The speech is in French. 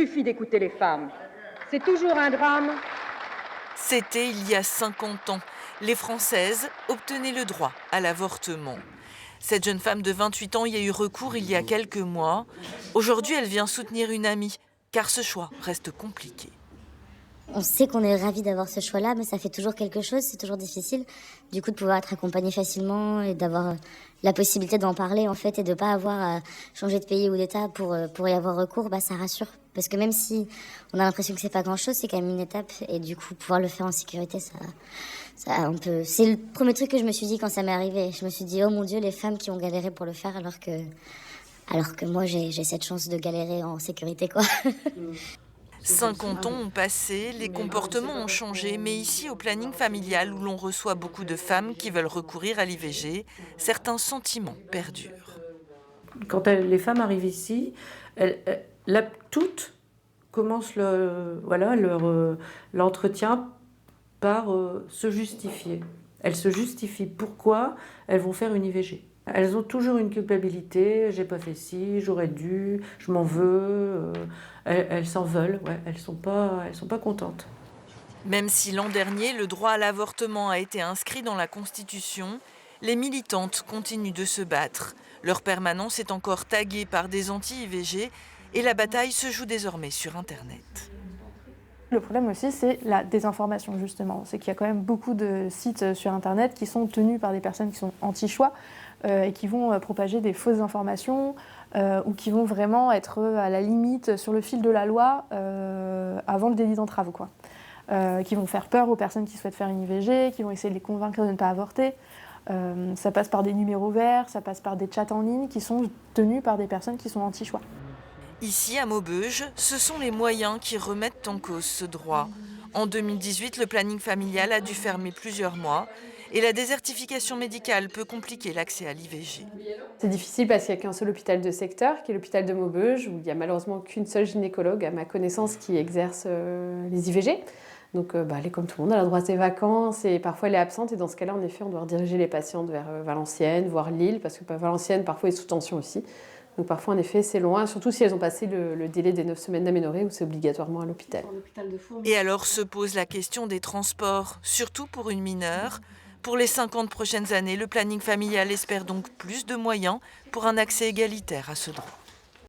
Il suffit d'écouter les femmes. C'est toujours un drame. C'était il y a 50 ans. Les Françaises obtenaient le droit à l'avortement. Cette jeune femme de 28 ans y a eu recours il y a quelques mois. Aujourd'hui, elle vient soutenir une amie, car ce choix reste compliqué. On sait qu'on est ravis d'avoir ce choix-là, mais ça fait toujours quelque chose, c'est toujours difficile. Du coup, de pouvoir être accompagné facilement et d'avoir la possibilité d'en parler, en fait, et de pas avoir à changer de pays ou d'état pour y avoir recours, bah, ça rassure. Parce que même si on a l'impression que c'est pas grand-chose, c'est quand même une étape. Et du coup, pouvoir le faire en sécurité, on peut... C'est le premier truc que je me suis dit quand ça m'est arrivé. Je me suis dit, oh mon Dieu, les femmes qui ont galéré pour le faire, alors que moi, j'ai cette chance de galérer en sécurité, quoi. 50 ans ont passé, les comportements ont changé, mais ici, au planning familial, où l'on reçoit beaucoup de femmes qui veulent recourir à l'IVG, certains sentiments perdurent. Quand les femmes arrivent ici, toutes commencent l'entretien par se justifier. Elles se justifient pourquoi elles vont faire une IVG. Elles ont toujours une culpabilité, j'ai pas fait ci, j'aurais dû, je m'en veux. Elles s'en veulent, ouais, elles sont pas contentes. Même si l'an dernier, le droit à l'avortement a été inscrit dans la Constitution, les militantes continuent de se battre. Leur permanence est encore taguée par des anti-IVG et la bataille se joue désormais sur Internet. Le problème aussi, c'est la désinformation, justement. C'est qu'il y a quand même beaucoup de sites sur Internet qui sont tenus par des personnes qui sont anti-choix et qui vont propager des fausses informations ou qui vont vraiment être à la limite sur le fil de la loi avant le délit d'entrave, quoi. Qui vont faire peur aux personnes qui souhaitent faire une IVG, qui vont essayer de les convaincre de ne pas avorter. Ça passe par des numéros verts, ça passe par des chats en ligne qui sont tenus par des personnes qui sont anti-choix. Ici, à Maubeuge, ce sont les moyens qui remettent en cause ce droit. En 2018, le planning familial a dû fermer plusieurs mois et la désertification médicale peut compliquer l'accès à l'IVG. C'est difficile parce qu'il n'y a qu'un seul hôpital de secteur, qui est l'hôpital de Maubeuge, où il n'y a malheureusement qu'une seule gynécologue, à ma connaissance, qui exerce les IVG. Donc elle est comme tout le monde, elle a droit à ses vacances et parfois elle est absente. Et dans ce cas-là, en effet, on doit rediriger les patientes vers Valenciennes, voire Lille, parce que Valenciennes, parfois, est sous tension aussi. Donc parfois, en effet, c'est loin, surtout si elles ont passé le délai des 9 semaines d'aménorrhée où c'est obligatoirement à l'hôpital. Et alors se pose la question des transports, surtout pour une mineure. Pour les 50 prochaines années, le planning familial espère donc plus de moyens pour un accès égalitaire à ce droit.